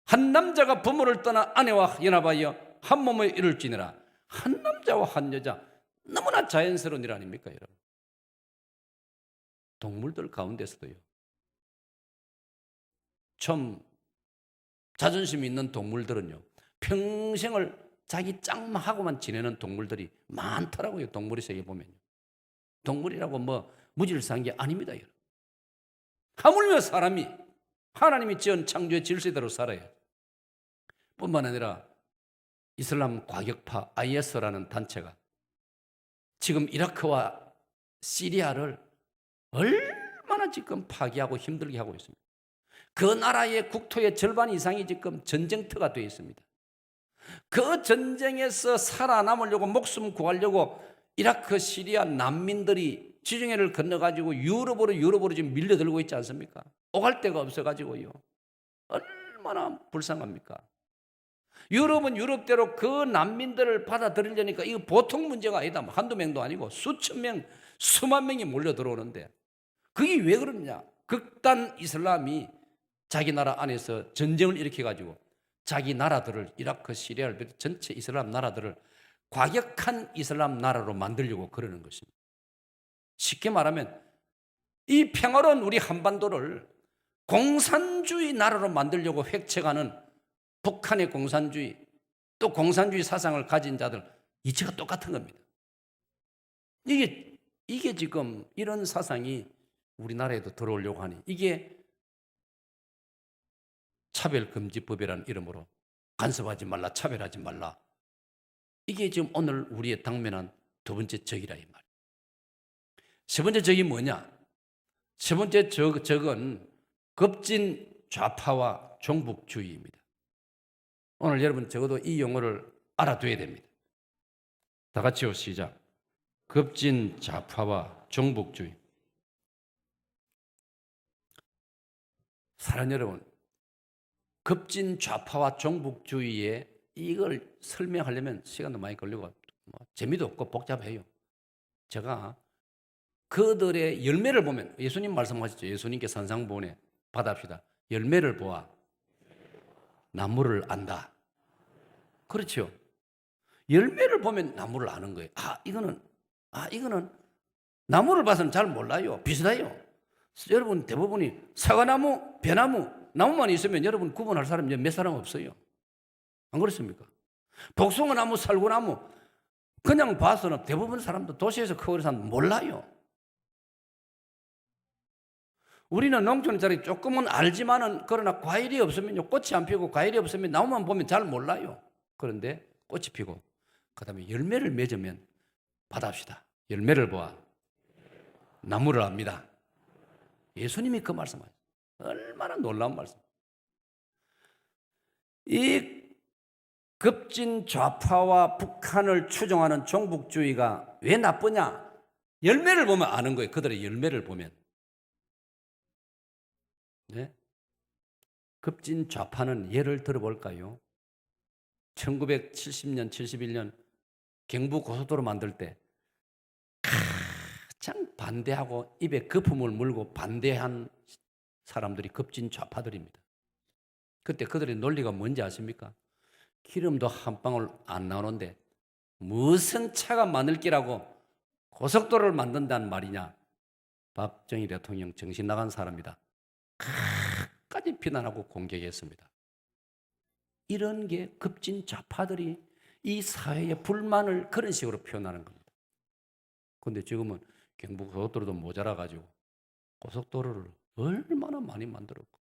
한 남자가 부모를 떠나 아내와 연합하여 한 몸을 이룰지니라. 한 남자와 한 여자, 너무나 자연스러운 일 아닙니까, 여러분? 동물들 가운데서도요, 좀 자존심 있는 동물들은요, 평생을 자기 짱마하고만 지내는 동물들이 많더라고요. 동물의 세계 보면요. 동물이라고 뭐 무질서한 게 아닙니다, 여러분. 하물며 사람이 하나님이 지은 창조의 질서대로 살아야 뿐만 아니라 이슬람 과격파 IS라는 단체가 지금 이라크와 시리아를 얼마나 지금 파괴하고 힘들게 하고 있습니다. 그 나라의 국토의 절반 이상이 지금 전쟁터가 되어 있습니다. 그 전쟁에서 살아남으려고 목숨 구하려고 이라크 시리아 난민들이 지중해를 건너가지고 유럽으로 지금 밀려들고 있지 않습니까? 오갈 데가 없어가지고요. 얼마나 불쌍합니까? 유럽은 유럽대로 그 난민들을 받아들이려니까 이거 보통 문제가 아니다. 한두 명도 아니고 수천 명, 수만 명이 몰려 들어오는데 그게 왜 그러냐? 극단 이슬람이 자기 나라 안에서 전쟁을 일으켜가지고 자기 나라들을 이라크, 시리아를 비롯해 전체 이슬람 나라들을 과격한 이슬람 나라로 만들려고 그러는 것입니다. 쉽게 말하면 이 평화로운 우리 한반도를 공산주의 나라로 만들려고 획책하는 북한의 공산주의, 또 공산주의 사상을 가진 자들 이치가 똑같은 겁니다. 이게 지금 이런 사상이 우리나라에도 들어오려고 하니 이게 차별금지법이라는 이름으로 간섭하지 말라, 차별하지 말라. 이게 지금 오늘 우리의 당면한 두 번째 적이라 이 말이에요. 세 번째 적이 뭐냐? 세 번째 적은 급진 좌파와 종북주의입니다. 오늘 여러분 적어도 이 용어를 알아둬야 됩니다. 다 같이요, 시작. 급진 좌파와 종북주의. 사랑하는 여러분, 급진 좌파와 종북주의에 이걸 설명하려면 시간도 많이 걸리고 재미도 없고 복잡해요. 제가 그들의 열매를 보면 예수님 말씀하셨죠. 예수님께 산상보훈에 받합시다. 열매를 보아 나무를 안다. 그렇죠. 열매를 보면 나무를 아는 거예요. 이거는 나무를 봐서는 잘 몰라요. 비슷해요. 여러분 대부분이 사과나무, 벼나무, 나무만 있으면 여러분 구분할 사람이 몇 사람 없어요. 안 그렇습니까? 복숭아나무, 살구나무 그냥 봐서는 대부분 사람도 도시에서 크고 사람 몰라요. 우리는 농촌에 자리 조금은 알지만은 그러나 과일이 없으면요 꽃이 안 피고 과일이 없으면 나무만 보면 잘 몰라요. 그런데 꽃이 피고 그 다음에 열매를 맺으면 받합시다. 열매를 보아 나무를 압니다. 예수님이 그 말씀하세요. 얼마나 놀라운 말씀. 이 급진 좌파와 북한을 추종하는 종북주의가 왜 나쁘냐? 열매를 보면 아는 거예요. 그들의 열매를 보면. 네? 급진 좌파는 예를 들어볼까요? 1970년, 71년 경부 고속도로 만들 때 가장 반대하고 입에 거품을 물고 반대한 사람들이 급진 좌파들입니다. 그때 그들의 논리가 뭔지 아십니까? 기름도 한 방울 안 나오는데 무슨 차가 많을 끼라고 고속도로를 만든다는 말이냐. 박정희 대통령 정신 나간 사람이다. 끝까지 비난하고 공격했습니다. 이런 게 급진 좌파들이 이 사회의 불만을 그런 식으로 표현하는 겁니다. 그런데 지금은 경부고속도로도 모자라가지고 고속도로를 얼마나 많이 만들었고,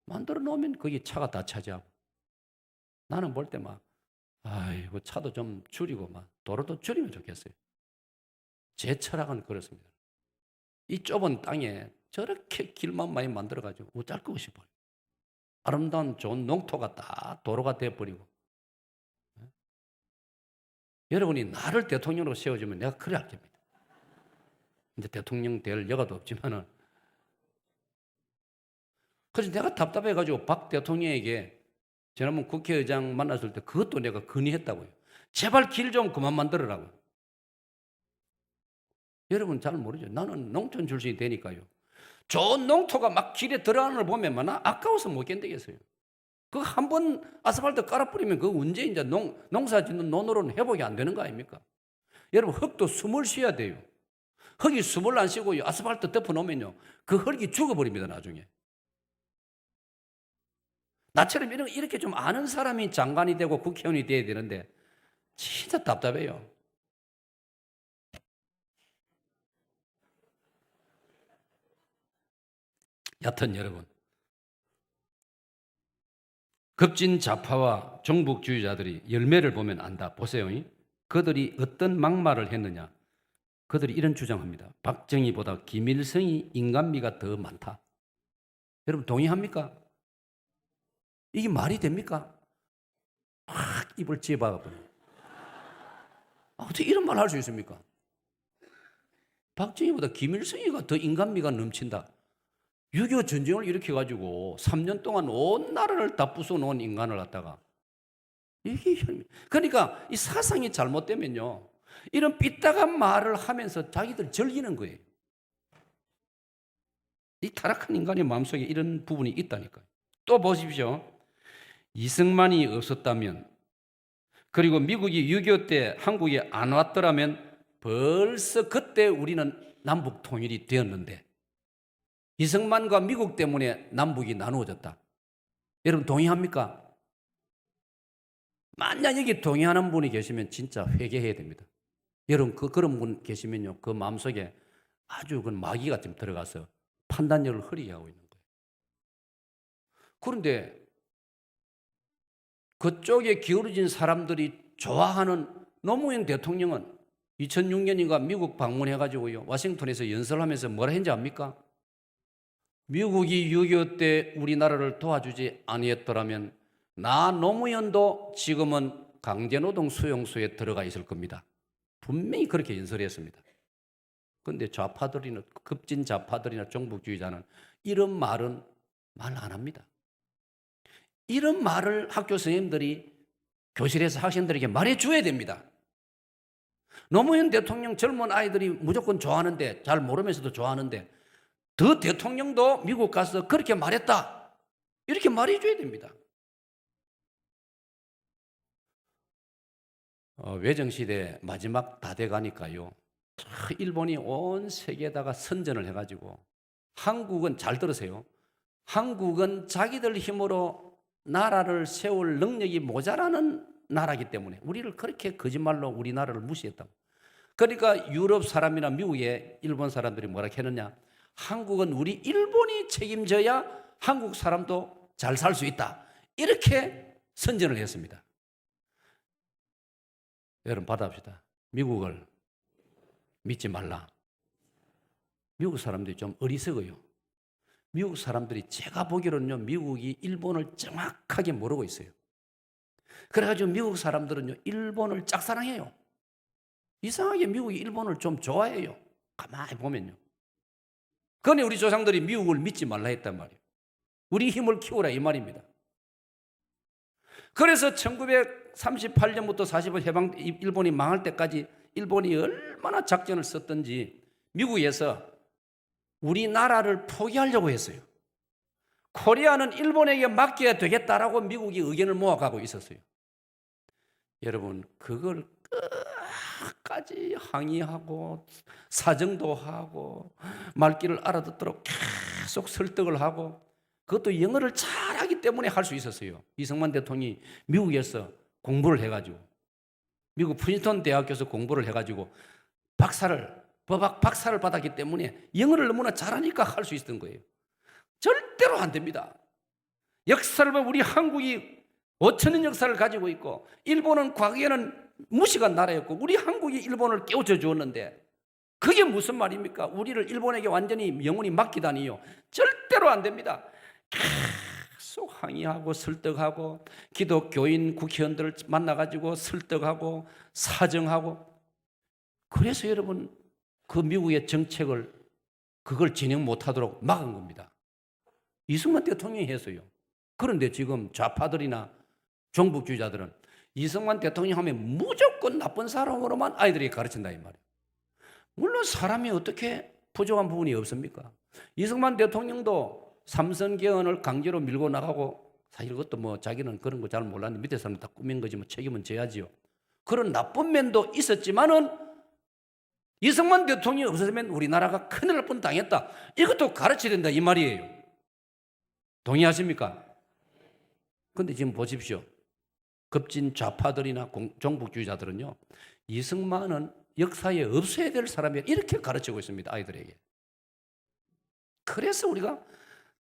만들어 놓으면 거기 차가 다 차지하고, 나는 볼 때 막 아이고 차도 좀 줄이고 막 도로도 줄이면 좋겠어요. 제 철학은 그렇습니다. 이 좁은 땅에 저렇게 길만 많이 만들어가지고 어쩔 거 없이 버려. 아름다운 좋은 농토가 다 도로가 돼버리고. 여러분이 나를 대통령으로 세워주면 내가 그래 할 겁니다. 이제 대통령 될 여가도 없지만은. 그래서 내가 답답해가지고 박 대통령에게 지난번 국회의장 만났을 때 그것도 내가 건의했다고요. 제발 길 좀 그만 만들어라고요. 여러분 잘 모르죠. 나는 농촌 출신이 되니까요. 좋은 농토가 막 길에 들어가는 걸 보면 나 아까워서 못 견디겠어요. 그 한 번 아스팔트 깔아뿌리면 그 언제 이제 농사 짓는 논으로는 회복이 안 되는 거 아닙니까? 여러분 흙도 숨을 쉬어야 돼요. 흙이 숨을 안 쉬고 아스팔트 덮어놓으면요. 그 흙이 죽어버립니다 나중에. 나처럼 이렇게 좀 아는 사람이 장관이 되고 국회의원이 돼야 되는데 진짜 답답해요. 여튼 여러분, 급진 좌파와 종북주의자들이 열매를 보면 안다. 보세요. 그들이 어떤 막말을 했느냐. 그들이 이런 주장합니다. 박정희보다 김일성이 인간미가 더 많다. 여러분 동의합니까? 이게 말이 됩니까? 확 입을 찌어박아버려요. 어떻게 이런 말 할 수 있습니까? 박정희보다 김일성이가 더 인간미가 넘친다. 6.25 전쟁을 일으켜가지고 3년 동안 온 나라를 다 부숴놓은 인간을 갖다가 이게 그러니까 이 사상이 잘못되면요 이런 삐딱한 말을 하면서 자기들 즐기는 거예요. 이 타락한 인간의 마음속에 이런 부분이 있다니까요. 또 보십시오. 이승만이 없었다면 그리고 미국이 6.25 때 한국에 안 왔더라면 벌써 그때 우리는 남북 통일이 되었는데 이승만과 미국 때문에 남북이 나누어졌다. 여러분 동의합니까? 만약 여기 동의하는 분이 계시면 진짜 회개해야 됩니다. 여러분 그런 분 계시면요 그 마음속에 아주 그 마귀가 좀 들어가서 판단력을 흐리게 하고 있는 거예요. 그런데 그쪽에 기울어진 사람들이 좋아하는 노무현 대통령은 2006년인가 미국 방문해가지고요 워싱턴에서 연설하면서 뭐라 했는지 압니까? 미국이 6.25 때 우리나라를 도와주지 아니했더라면 나 노무현도 지금은 강제노동 수용소에 들어가 있을 겁니다. 분명히 그렇게 연설했습니다. 그런데 좌파들이나 급진 좌파들이나 종북주의자는 이런 말은 말 안 합니다. 이런 말을 학교 선생님들이 교실에서 학생들에게 말해줘야 됩니다. 노무현 대통령 젊은 아이들이 무조건 좋아하는데 잘 모르면서도 좋아하는데 더 대통령도 미국 가서 그렇게 말했다. 이렇게 말해줘야 됩니다. 외정시대 마지막 다 돼가니까요. 일본이 온 세계에다가 선전을 해가지고 한국은 잘 들으세요. 한국은 자기들 힘으로 나라를 세울 능력이 모자라는 나라이기 때문에 우리를 그렇게 거짓말로 우리나라를 무시했다고. 그러니까 유럽 사람이나 미국의 일본 사람들이 뭐라 했느냐. 한국은 우리 일본이 책임져야 한국 사람도 잘 살 수 있다. 이렇게 선전을 했습니다. 여러분 받아봅시다. 미국을 믿지 말라. 미국 사람들이 좀 어리석어요. 미국 사람들이 제가 보기로는요 미국이 일본을 정확하게 모르고 있어요. 그래가지고 미국 사람들은요 일본을 짝사랑해요. 이상하게 미국이 일본을 좀 좋아해요. 가만히 보면요. 그러니 우리 조상들이 미국을 믿지 말라 했단 말이에요. 우리 힘을 키우라 이 말입니다. 그래서 1938년부터 45 해방 일본이 망할 때까지 일본이 얼마나 작전을 썼던지 미국에서 우리나라를 포기하려고 했어요. 코리아는 일본에게 맡겨야 되겠다라고 미국이 의견을 모아가고 있었어요. 여러분, 그걸 끝까지 항의하고 사정도 하고 말귀를 알아듣도록 계속 설득을 하고, 그것도 영어를 잘하기 때문에 할 수 있었어요. 이승만 대통령이 미국에서 공부를 해가지고, 미국 프린스턴 대학교에서 공부를 해가지고 법학 박사를 받았기 때문에 영어를 너무나 잘하니까 할 수 있었던 거예요. 절대로 안 됩니다. 역사를 보면 우리 한국이 5천년 역사를 가지고 있고, 일본은 과거에는 무식한 나라였고 우리 한국이 일본을 깨우쳐 주었는데, 그게 무슨 말입니까? 우리를 일본에게 완전히 영원히 맡기다니요. 절대로 안 됩니다. 계속 항의하고 설득하고, 기독교인 국회의원들을 만나가지고 설득하고 사정하고. 그래서 여러분, 그 미국의 정책을 그걸 진행 못하도록 막은 겁니다. 이승만 대통령이 했어요. 그런데 지금 좌파들이나 종북주의자들은 이승만 대통령 하면 무조건 나쁜 사람으로만 아이들이 가르친다 이 말이에요. 물론 사람이 어떻게 부족한 부분이 없습니까? 이승만 대통령도 삼선개헌을 강제로 밀고 나가고, 사실 그것도 뭐 자기는 그런 거 잘 몰랐는데 밑에 사람 다 꾸민 거지 뭐 책임은 져야지요. 그런 나쁜 면도 있었지만은 이승만 대통령이 없었으면 우리나라가 큰일 날 뻔 당했다. 이것도 가르쳐야 된다 이 말이에요. 동의하십니까? 그런데 지금 보십시오. 급진 좌파들이나 종북주의자들은요, 이승만은 역사에 없어야 될 사람이라 이렇게 가르치고 있습니다, 아이들에게. 그래서 우리가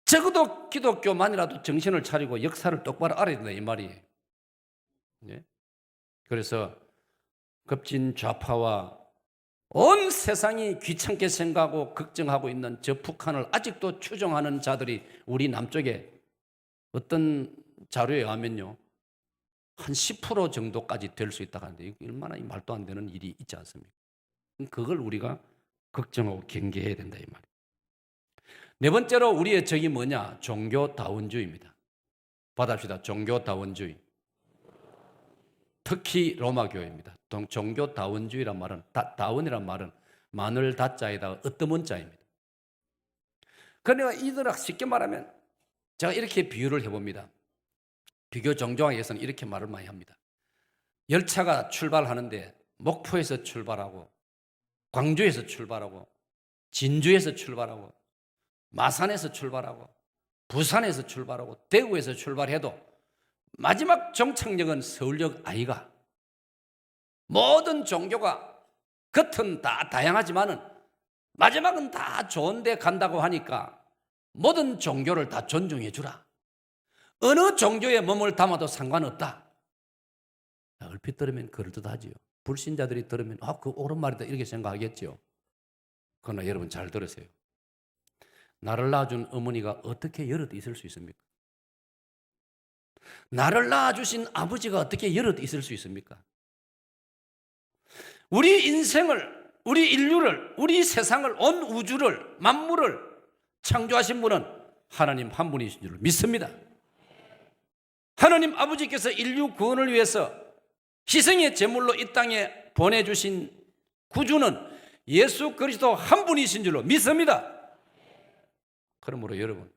적어도 기독교만이라도 정신을 차리고 역사를 똑바로 알아야 된다 이 말이에요. 네? 그래서 급진 좌파와 온 세상이 귀찮게 생각하고 걱정하고 있는 저 북한을 아직도 추종하는 자들이 우리 남쪽에 어떤 자료에 의하면요, 한 10% 정도까지 될 수 있다고 하는데, 얼마나 말도 안 되는 일이 있지 않습니까? 그걸 우리가 걱정하고 경계해야 된다 이 말이에요. 네 번째로 우리의 적이 뭐냐? 종교다원주의입니다. 받아봅시다. 종교다원주의. 특히 로마교회입니다. 종교다원주의란 말은, 다원이란 말은 마늘 다자에다가 으뜸은 자입니다. 그러니까 이들은 쉽게 말하면, 제가 이렇게 비유를 해봅니다. 비교 정정학에서는 이렇게 말을 많이 합니다. 열차가 출발하는데 목포에서 출발하고, 광주에서 출발하고, 진주에서 출발하고, 마산에서 출발하고, 부산에서 출발하고, 대구에서 출발해도 마지막 정착역은 서울역 아이가. 모든 종교가 겉은 다 다양하지만은 마지막은 다 좋은데 간다고 하니까 모든 종교를 다 존중해 주라. 어느 종교에 몸을 담아도 상관없다. 얼핏 들으면 그럴듯하지요. 불신자들이 들으면 그 옳은 말이다 이렇게 생각하겠죠. 그러나 여러분 잘 들으세요. 나를 낳아준 어머니가 어떻게 여럿 있을 수 있습니까? 나를 낳아주신 아버지가 어떻게 여럿 있을 수 있습니까? 우리 인생을, 우리 인류를, 우리 세상을, 온 우주를, 만물을 창조하신 분은 하나님 한 분이신 줄 믿습니다. 하나님 아버지께서 인류 구원을 위해서 희생의 제물로 이 땅에 보내주신 구주는 예수 그리스도 한 분이신 줄로 믿습니다. 그러므로 여러분,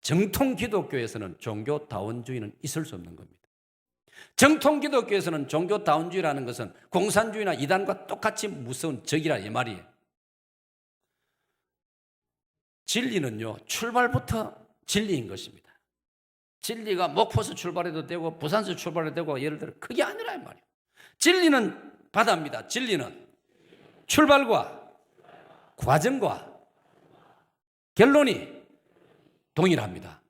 정통 기독교에서는 종교다원주의는 있을 수 없는 겁니다. 정통 기독교에서는 종교다원주의라는 것은 공산주의나 이단과 똑같이 무서운 적이라 이 말이에요. 진리는요, 출발부터 진리인 것입니다. 진리가 목포에서 출발해도 되고 부산에서 출발해도 되고, 예를 들어 그게 아니라 이 말이에요. 진리는 바다입니다. 진리는 출발과 과정과 결론이 동일합니다.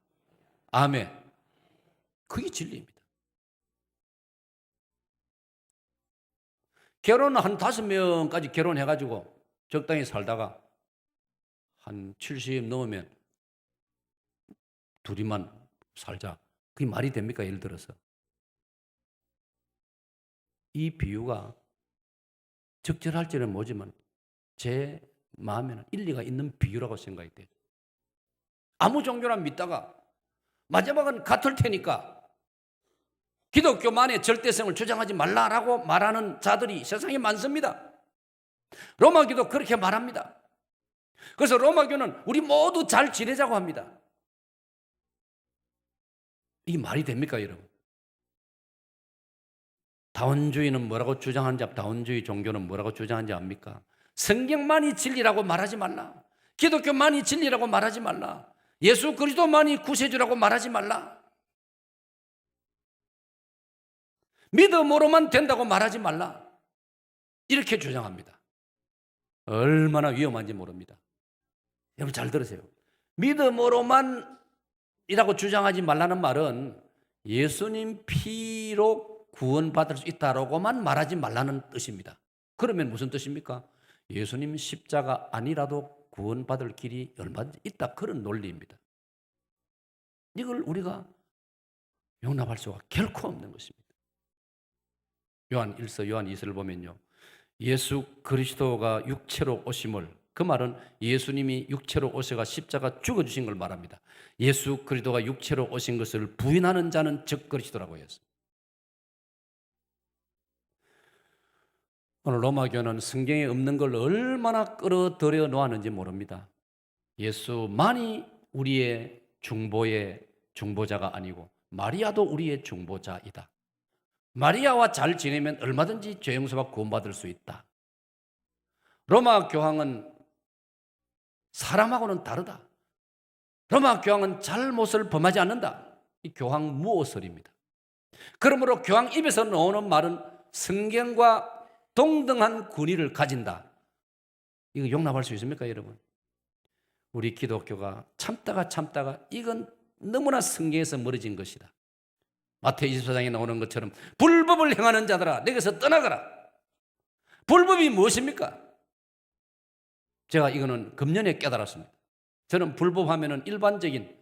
아멘. 그게 진리입니다. 결혼은 한 5명까지 결혼해가지고 적당히 살다가 한 70 넘으면 둘이만 살자. 그게 말이 됩니까? 예를 들어서. 이 비유가 적절할지는 모르지만 제 마음에는 일리가 있는 비유라고 생각이 돼요. 아무 종교나 믿다가 마지막은 같을 테니까 기독교만의 절대성을 주장하지 말라라고 말하는 자들이 세상에 많습니다. 로마교도 그렇게 말합니다. 그래서 로마교는 우리 모두 잘 지내자고 합니다. 이게 말이 됩니까, 여러분? 다원주의는 뭐라고 주장하는지, 다원주의 종교는 뭐라고 주장하는지 압니까? 성경만이 진리라고 말하지 말라. 기독교만이 진리라고 말하지 말라. 예수 그리스도만이 구세주라고 말하지 말라. 믿음으로만 된다고 말하지 말라. 이렇게 주장합니다. 얼마나 위험한지 모릅니다. 여러분 잘 들으세요. 믿음으로만이라고 주장하지 말라는 말은 예수님 피로 구원받을 수 있다라고만 말하지 말라는 뜻입니다. 그러면 무슨 뜻입니까? 예수님 십자가 아니라도 구원받을 길이 얼마든지 있다, 그런 논리입니다. 이걸 우리가 용납할 수가 결코 없는 것입니다. 요한 1서 요한 2서를 보면요, 예수 그리스도가 육체로 오심을, 그 말은 예수님이 육체로 오셔가 십자가 죽어주신 걸 말합니다. 예수 그리스도가 육체로 오신 것을 부인하는 자는 적 그리스도라고 했습니다. 오늘 로마교는 성경에 없는 걸 얼마나 끌어들여 놓았는지 모릅니다. 예수만이 우리의 중보자가 아니고 마리아도 우리의 중보자이다. 마리아와 잘 지내면 얼마든지 죄 용서받고 구원받을 수 있다. 로마 교황은 사람하고는 다르다. 로마 교황은 잘못을 범하지 않는다. 이 교황 무오설입니다. 그러므로 교황 입에서 나오는 말은 성경과 동등한 권위를 가진다. 이거 용납할 수 있습니까, 여러분? 우리 기독교가 참다가 이건 너무나 성경에서 멀어진 것이다. 마태복음 24장에 나오는 것처럼 불법을 행하는 자들아 내게서 떠나가라. 불법이 무엇입니까? 제가 이거는 금년에 깨달았습니다. 저는 불법하면은 일반적인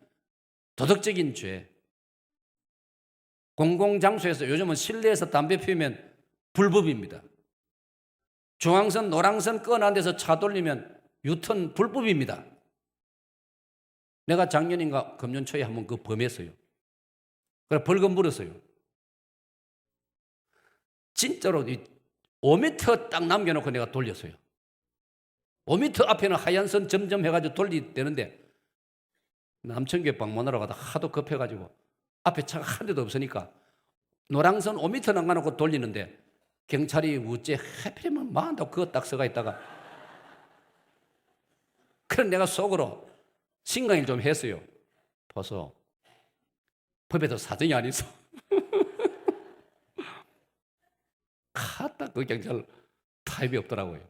도덕적인 죄, 공공장소에서, 요즘은 실내에서 담배 피우면 불법입니다. 중앙선, 노랑선 끄는 데서 차 돌리면 유턴 불법입니다. 내가 작년인가 금년 초에 한번 그 범했어요. 그래서 벌금 물었어요. 진짜로 5m 딱 남겨놓고 내가 돌렸어요. 5m 앞에는 하얀 선 점점 해가지고 돌리되는데 남천교회 방문하러 가다 하도 급해가지고 앞에 차가 한 대도 없으니까 노랑선 5m 남겨놓고 돌리는데 경찰이 우째 하필이면 뭐 한다고 그거 딱 써가 있다가 그럼 내가 속으로 신강일 좀 했어요. 벌써 법에도 사정이 안 있어. 딱 그 경찰 타입이 없더라고요.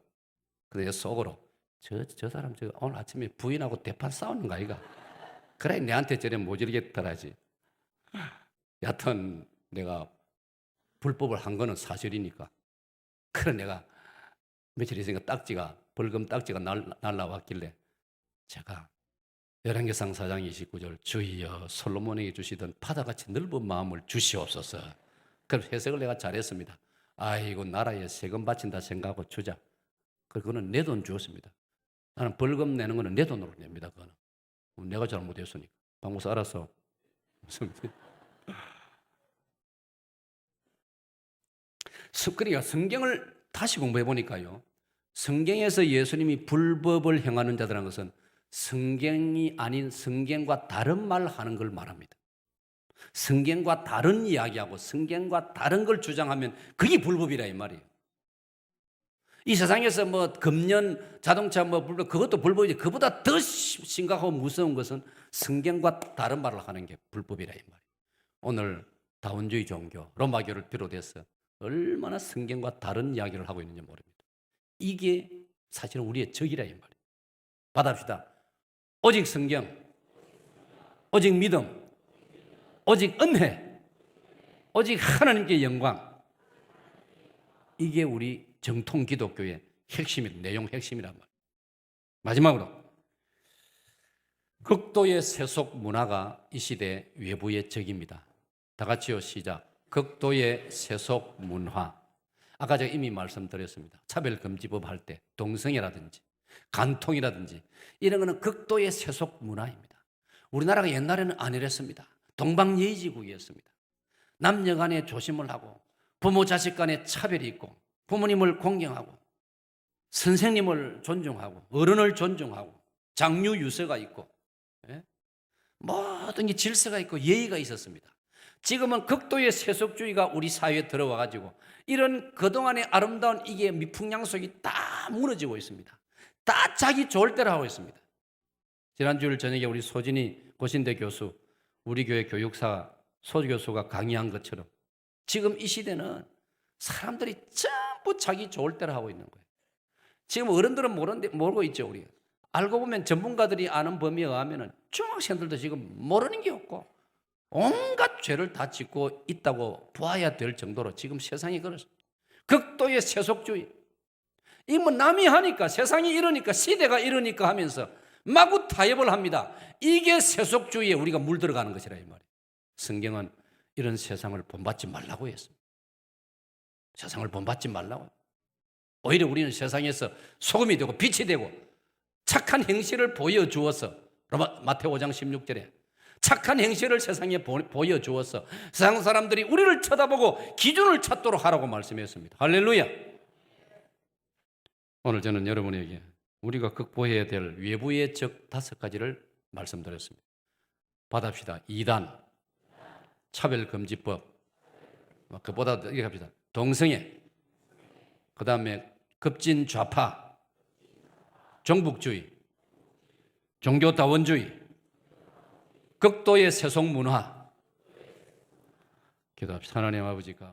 그래서 속으로 저 사람 오늘 아침에 부인하고 대판 싸우는 거 아이가? 그래 내한테 저래 모질겠더라지. 여하튼 내가 불법을 한 거는 사실이니까. 그래 내가 며칠 있으니까 벌금 딱지가 날라왔길래 제가 열왕기상 4장 29절 주여 솔로몬에게 주시던 바다같이 넓은 마음을 주시옵소서. 그럼 해석을 내가 잘했습니다. 아이고 나라에 세금 바친다 생각하고 주자. 그거는 내 돈 주었습니다. 나는 벌금 내는 거는 내 돈으로 냅니다. 그거는 내가 잘못했으니까. 박목사 알았어. 그러니까 성경을 다시 공부해 보니까요, 성경에서 예수님이 불법을 행하는 자들한 것은 성경이 아닌 성경과 다른 말 하는 걸 말합니다. 성경과 다른 이야기하고 성경과 다른 걸 주장하면 그게 불법이라 이 말이에요. 이 세상에서 뭐 금연, 자동차 뭐 불법, 그것도 불법이지. 그보다 더 심각하고 무서운 것은 성경과 다른 말을 하는 게 불법이라 이 말이에요. 오늘 다원주의 종교, 로마교를 비롯해서 얼마나 성경과 다른 이야기를 하고 있는지 모릅니다. 이게 사실은 우리의 적이라 이 말이에요. 받아봅시다. 오직 성경, 오직 믿음, 오직 은혜, 오직 하나님께 영광. 이게 우리 정통 기독교의 핵심이다. 내용 핵심이란 말이에요. 마지막으로 극도의 세속 문화가 이 시대 외부의 적입니다. 다 같이요 시작. 극도의 세속 문화. 아까 제가 이미 말씀드렸습니다. 차별금지법 할 때 동성애라든지 간통이라든지 이런 거는 극도의 세속 문화입니다. 우리나라가 옛날에는 안 이랬습니다. 동방예의지국이었습니다. 남녀 간에 조심을 하고 부모 자식 간에 차별이 있고 부모님을 공경하고 선생님을 존중하고 어른을 존중하고 장류 유서가 있고 모든 게 질서가 있고 예의가 있었습니다. 지금은 극도의 세속주의가 우리 사회에 들어와 가지고 이런 그동안의 아름다운 이게 미풍양속이 다 무너지고 있습니다. 다 자기 좋을 대로 하고 있습니다. 지난주일 저녁에 우리 소진이 고신대 교수, 우리 교회 교육사 소교수가 강의한 것처럼 지금 이 시대는 사람들이 전부 자기 좋을 대로 하고 있는 거예요. 지금 어른들은 모르고 있죠. 우리가 알고 보면 전문가들이 아는 범위에 의하면 중학생들도 지금 모르는 게 없고 온갖 죄를 다 짓고 있다고 보아야 될 정도로 지금 세상이 그렇습니다. 극도의 세속주의. 이 뭐 남이 하니까 세상이 이러니까 시대가 이러니까 하면서 마구 타협을 합니다. 이게 세속주의에 우리가 물들어가는 것이라 이 말이에요. 성경은 이런 세상을 본받지 말라고 했습니다. 세상을 본받지 말라고. 오히려 우리는 세상에서 소금이 되고 빛이 되고 착한 행실을 보여주어서 마태오 5장 16절에 착한 행실을 세상에 보여주어서 세상 사람들이 우리를 쳐다보고 기준을 찾도록 하라고 말씀했습니다. 할렐루야. 오늘 저는 여러분에게 우리가 극복해야 될 외부의 적 5가지를 말씀드렸습니다. 받합시다. 이단, 차별금지법, 그보다 이렇게 합시다. 동성애, 그 다음에 급진 좌파, 종북주의, 종교다원주의, 극도의 세속문화. 기도합시다. 하나님 아버지가